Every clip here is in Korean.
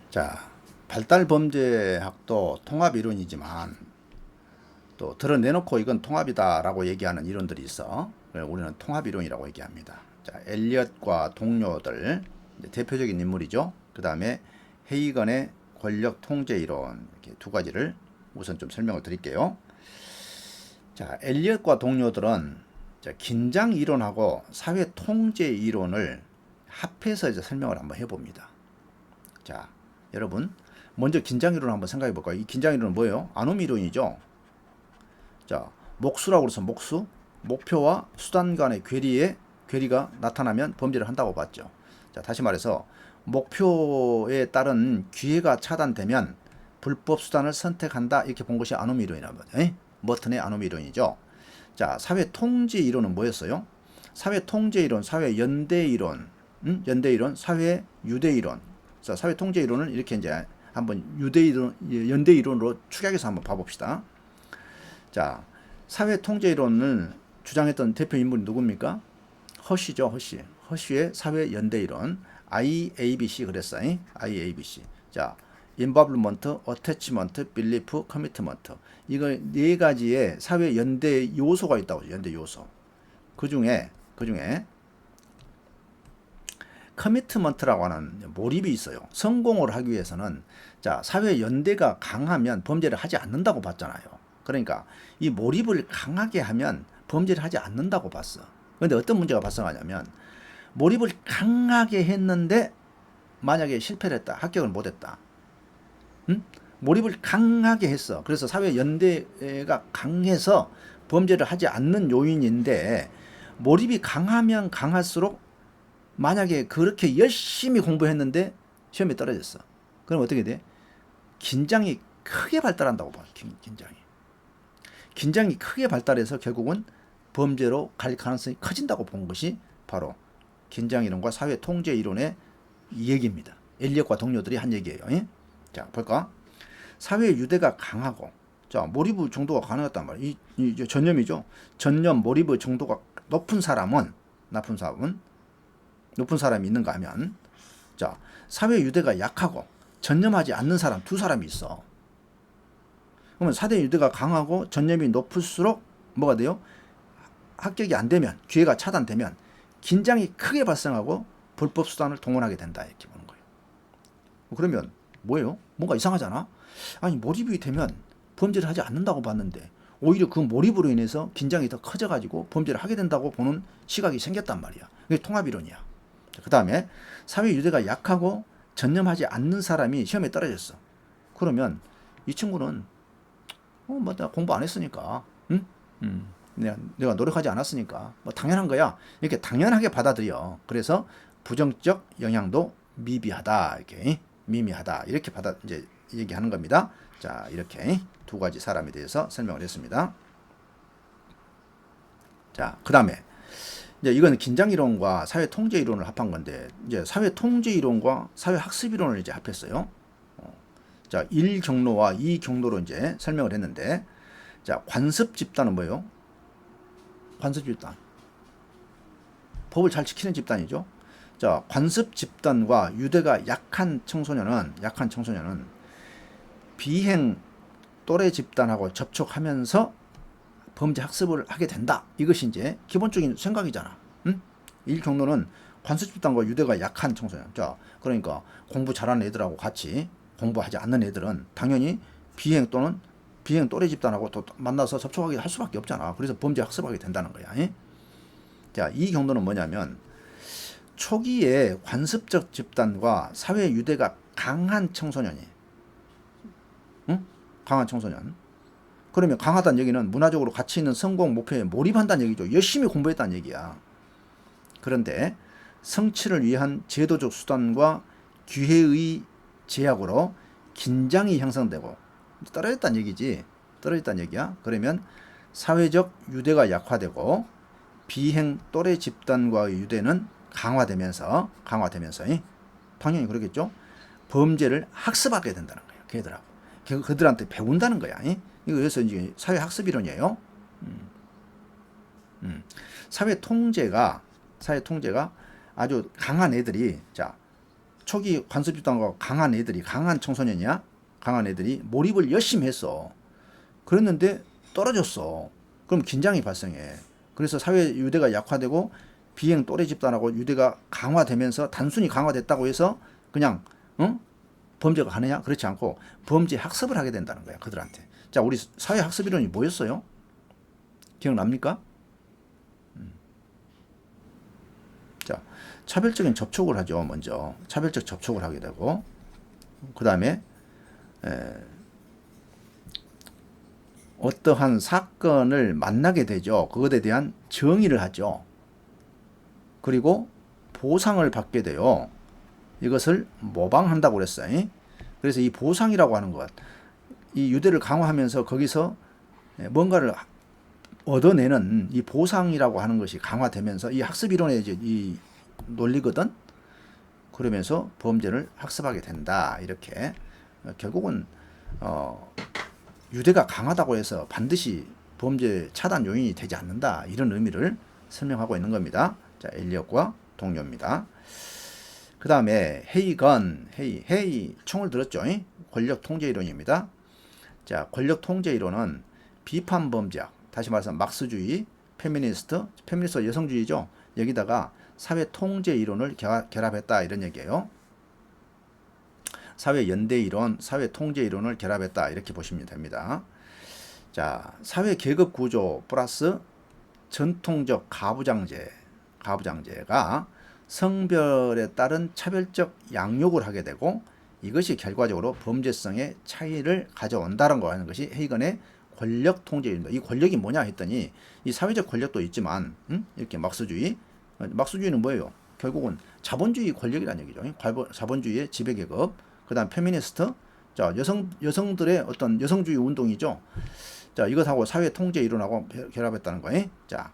자, 발달범죄학도 통합이론이지만 또 드러내놓고 이건 통합이다라고 얘기하는 이론들이 있어. 우리는 통합이론이라고 얘기합니다. 자, 엘리엇과 동료들 대표적인 인물이죠. 그 다음에 헤이건의 권력 통제 이론, 이렇게 두 가지를 우선 좀 설명을 드릴게요. 자, 엘리엇과 동료들은 긴장 이론하고 사회 통제 이론을 합해서 이제 설명을 한번 해봅니다. 자, 여러분 먼저 긴장 이론 한번 생각해 볼까요? 이 긴장 이론은 뭐예요? 아노미 이론이죠. 자, 목수라고 해서 목수, 목표와 수단 간의 괴리가 나타나면 범죄를 한다고 봤죠. 자, 다시 말해서 목표에 따른 기회가 차단되면 불법 수단을 선택한다, 이렇게 본 것이 아노미 이론이라고 하죠. 머튼의 아노미 이론이죠. 자, 사회 통제 이론은 뭐였어요? 사회 통제 이론, 사회 연대 이론, 연대 이론, 사회 유대 이론. 자, 사회 통제 이론을 이렇게 이제 한번 유대 이론, 연대 이론으로 축약해서 한번 봐봅시다. 자, 사회 통제 이론을 주장했던 대표 인물이 누굽니까? 허쉬죠, 허쉬. 허쉬의 사회 연대 이론, IABC 그랬어요. IABC. 자, involvement, attachment, belief, commitment. 이거 네 가지의 사회 연대 요소가 있다고. 연대 요소. 그 중에 커미트먼트라고 하는 몰입이 있어요. 성공을 하기 위해서는 자, 사회 연대가 강하면 범죄를 하지 않는다고 봤잖아요. 그러니까 이 몰입을 강하게 하면 범죄를 하지 않는다고 봤어. 그런데 어떤 문제가 발생하냐면 몰입을 강하게 했는데 만약에 실패를 했다. 합격을 못했다. 몰입을 강하게 했어. 그래서 사회 연대가 강해서 범죄를 하지 않는 요인인데 몰입이 강하면 강할수록 만약에 그렇게 열심히 공부했는데 시험에 떨어졌어. 그럼 어떻게 돼? 긴장이 크게 발달한다고 봐. 긴장이 크게 발달해서 결국은 범죄로 갈 가능성이 커진다고 본 것이 바로 긴장 이론과 사회 통제 이론의 얘기입니다. 엘리엇과 동료들이 한 얘기예요. 자, 볼까? 사회 유대가 강하고, 자, 몰입의 정도가 가능했단 말이에요. 이 전념이죠. 전념, 몰입의 정도가 높은 사람이 있는가 하면, 자, 사회 유대가 약하고 전념하지 않는 사람 두 사람이 있어. 그러면 사회 유대가 강하고 전념이 높을수록 뭐가 돼요? 합격이 안 되면, 기회가 차단되면 긴장이 크게 발생하고 불법 수단을 동원하게 된다, 이렇게 보는 거예요. 그러면 뭐예요? 뭔가 이상하잖아. 아니, 몰입이 되면 범죄를 하지 않는다고 봤는데 오히려 그 몰입으로 인해서 긴장이 더 커져가지고 범죄를 하게 된다고 보는 시각이 생겼단 말이야. 그게 통합이론이야. 그 다음에 사회 유대가 약하고 전념하지 않는 사람이 시험에 떨어졌어. 그러면 이 친구는 뭐 내가 공부 안 했으니까, 응? 내가 노력하지 않았으니까 뭐 당연한 거야, 이렇게 당연하게 받아들여. 그래서 부정적 영향도 미비하다, 이렇게 미미하다, 이렇게 이제 얘기하는 겁니다. 자, 이렇게 두 가지 사람에 대해서 설명을 했습니다. 자, 그 다음에 이제 이건 긴장 이론과 사회 통제 이론을 합한 건데, 이제 사회 통제 이론과 사회 학습 이론을 이제 합했어요. 자, 1경로와 2경로로 이제 설명을 했는데, 자, 관습 집단은 뭐예요? 관습 집단. 법을 잘 지키는 집단이죠. 자, 관습 집단과 유대가 약한 청소년은 비행 또래 집단하고 접촉하면서 범죄 학습을 하게 된다. 이것이 이제 기본적인 생각이잖아. 1경로는 관습 집단과 유대가 약한 청소년. 자, 그러니까 공부 잘하는 애들하고 같이 공부하지 않는 애들은 당연히 비행 또래 집단하고 또 만나서 접촉하게 할 수밖에 없잖아. 그래서 범죄 학습하게 된다는 거야. 자, 이 경로는 뭐냐면 초기에 관습적 집단과 사회 유대가 강한 청소년이, 강한 청소년. 그러면 강하다는 얘기는 문화적으로 가치 있는 성공 목표에 몰입한다는 얘기죠. 열심히 공부했다는 얘기야. 그런데 성취를 위한 제도적 수단과 기회의 제약으로 긴장이 형성되고 떨어졌다는 얘기지. 떨어졌다는 얘기야. 그러면 사회적 유대가 약화되고 비행 또래 집단과의 유대는 강화되면서 당연히 그러겠죠. 범죄를 학습하게 된다는 거예요. 그들한테 배운다는 거야. 이거여서 이제 사회 학습 이론이에요. 사회 통제가 아주 강한 애들이, 자, 초기 관습 집단과 강한 애들이, 강한 청소년이야, 강한 애들이 몰입을 열심히 했어. 그랬는데 떨어졌어. 그럼 긴장이 발생해. 그래서 사회 유대가 약화되고 비행 또래 집단하고 유대가 강화되면서 단순히 강화됐다고 해서 그냥 범죄가 가느냐? 그렇지 않고 범죄 학습을 하게 된다는 거야, 그들한테. 자, 우리 사회 학습 이론이 뭐였어요? 기억납니까? 자, 차별적인 접촉을 하죠. 먼저 차별적 접촉을 하게 되고, 그 다음에 어떠한 사건을 만나게 되죠. 그것에 대한 정의를 하죠. 그리고 보상을 받게 돼요. 이것을 모방한다고 그랬어요. 그래서 이 보상이라고 하는 것, 이 유대를 강화하면서 거기서 뭔가를 얻어내는 이 보상이라고 하는 것이 강화되면서 이 학습 이론의 이 논리거든. 그러면서 범죄를 학습하게 된다. 이렇게 결국은 유대가 강하다고 해서 반드시 범죄 차단 요인이 되지 않는다. 이런 의미를 설명하고 있는 겁니다. 자, 엘리엇과 동료입니다. 그 다음에 헤이 총을 들었죠. 권력 통제 이론입니다. 자, 권력 통제 이론은 비판 범죄학, 다시 말해서 막스주의, 페미니스트 여성주의죠. 여기다가 사회 통제 이론을 결합했다 이런 얘기예요. 사회 연대 이론, 사회 통제 이론을 결합했다 이렇게 보시면 됩니다. 자, 사회 계급 구조 플러스 전통적 가부장제가 성별에 따른 차별적 양육을 하게 되고 이것이 결과적으로 범죄성의 차이를 가져온다는 하는 것이 헤이건의 권력 통제입니다. 이 권력이 뭐냐 했더니 이 사회적 권력도 있지만 이렇게 막스주의는 뭐예요? 결국은 자본주의 권력이라는 얘기죠. 자본주의의 지배계급, 그 다음 페미니스트, 자, 여성들의 어떤 여성주의 운동이죠. 자, 이것하고 사회 통제 이론하고 결합했다는 거예요. 자,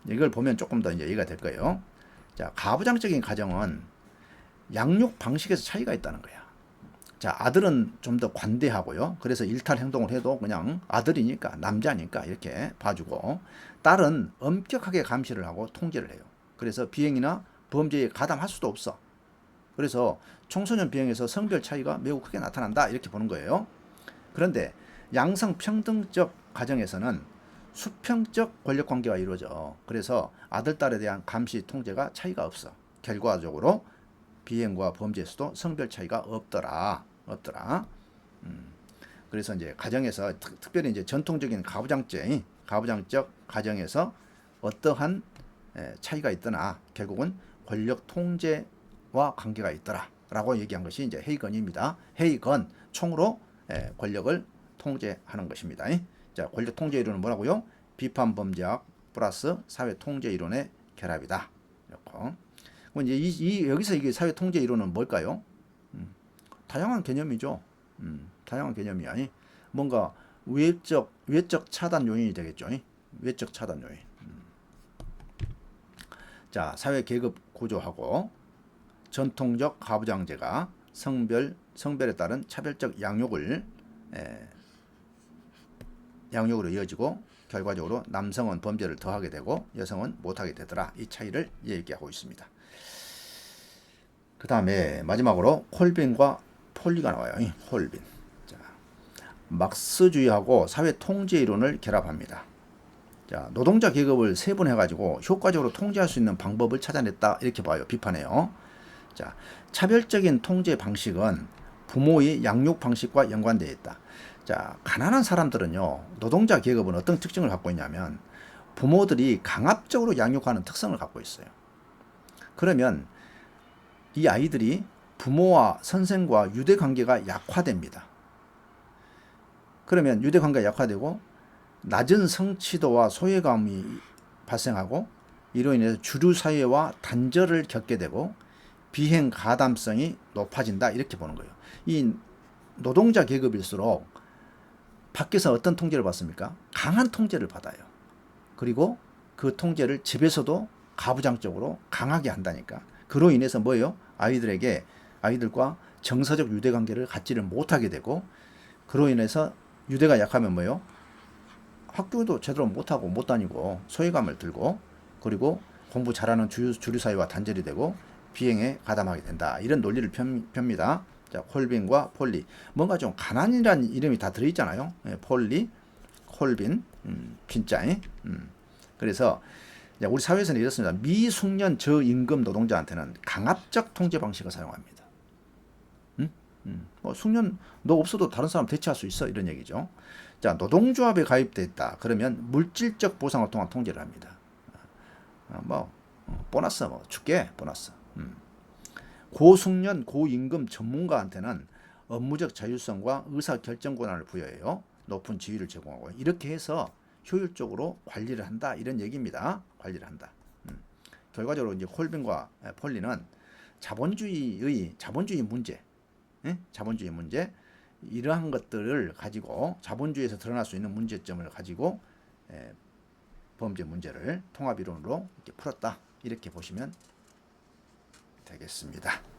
이걸 보면 조금 더 이제 이해가 될 거예요. 자, 가부장적인 가정은 양육 방식에서 차이가 있다는 거야. 자, 아들은 좀 더 관대하고요. 그래서 일탈 행동을 해도 그냥 아들이니까, 남자니까 이렇게 봐주고, 딸은 엄격하게 감시를 하고 통제를 해요. 그래서 비행이나 범죄에 가담할 수도 없어. 그래서 청소년 비행에서 성별 차이가 매우 크게 나타난다 이렇게 보는 거예요. 그런데 양성평등적 가정에서는 수평적 권력관계가 이루어져. 그래서 아들, 딸에 대한 감시, 통제가 차이가 없어. 결과적으로 비행과 범죄에서도 성별 차이가 없더라. 그래서 이제 가정에서 특별히 이제 전통적인 가부장적 가정에서 어떠한 차이가 있더나 결국은 권력 통제와 관계가 있더라라고 얘기한 것이 이제 헤이건입니다. 헤이건 총으로 권력을 통제하는 것입니다. 자, 권력 통제 이론은 뭐라고요? 비판 범죄학 플러스 사회 통제 이론의 결합이다. 이렇게. 이제 여기서 이게 사회 통제 이론은 뭘까요? 다양한 개념이죠. 다양한 개념이야. 뭔가 외적 차단 요인이 되겠죠. 외적 차단 요인. 자, 사회 계급 구조하고 전통적 가부장제가 성별에 따른 차별적 양육으로 이어지고 결과적으로 남성은 범죄를 더하게 되고 여성은 못하게 되더라. 이 차이를 얘기하고 있습니다. 그 다음에 마지막으로 콜빈과 폴리가 나와요. 콜빈. 자, 막스주의하고 사회 통제 이론을 결합합니다. 자, 노동자 계급을 세분해가지고 효과적으로 통제할 수 있는 방법을 찾아냈다 이렇게 봐요. 비판해요. 자, 차별적인 통제 방식은 부모의 양육 방식과 연관되어 있다. 자, 가난한 사람들은요, 노동자 계급은 어떤 특징을 갖고 있냐면 부모들이 강압적으로 양육하는 특성을 갖고 있어요. 그러면 이 아이들이 부모와 선생과 유대관계가 약화됩니다. 그러면 유대관계가 약화되고 낮은 성취도와 소외감이 발생하고 이로 인해서 주류사회와 단절을 겪게 되고 비행 가담성이 높아진다 이렇게 보는 거예요. 이 노동자 계급일수록 밖에서 어떤 통제를 받습니까? 강한 통제를 받아요. 그리고 그 통제를 집에서도 가부장적으로 강하게 한다니까. 그로 인해서 뭐예요? 아이들과 정서적 유대관계를 갖지를 못하게 되고 그로 인해서 유대가 약하면 뭐예요? 학교도 제대로 못하고 못 다니고 소외감을 들고 그리고 공부 잘하는 주류사회와 단절이 되고 비행에 가담하게 된다. 이런 논리를 펴니다. 자, 콜빈과 폴리. 뭔가 좀 가난이라는 이름이 다 들어있잖아요. 예, 폴리, 콜빈, 핀자이. 그래서 우리 사회에서는 이렇습니다. 미숙련 저임금 노동자한테는 강압적 통제 방식을 사용합니다. 뭐 숙련 너 없어도 다른 사람 대체할 수 있어 이런 얘기죠. 자, 노동조합에 가입돼 있다. 그러면 물질적 보상을 통한 통제를 합니다. 보너스 줄게 보너스. 고숙련 고임금 전문가한테는 업무적 자율성과 의사 결정 권한을 부여해요. 높은 지위를 제공하고 이렇게 해서 효율적으로 관리를 한다 이런 얘기입니다. 관리를 한다. 결과적으로 이제 콜빈과 폴리는 자본주의 문제, 자본주의 문제 이러한 것들을 가지고 자본주의에서 드러날 수 있는 문제점을 가지고 범죄 문제를 통합이론으로 이렇게 풀었다 이렇게 보시면 되겠습니다.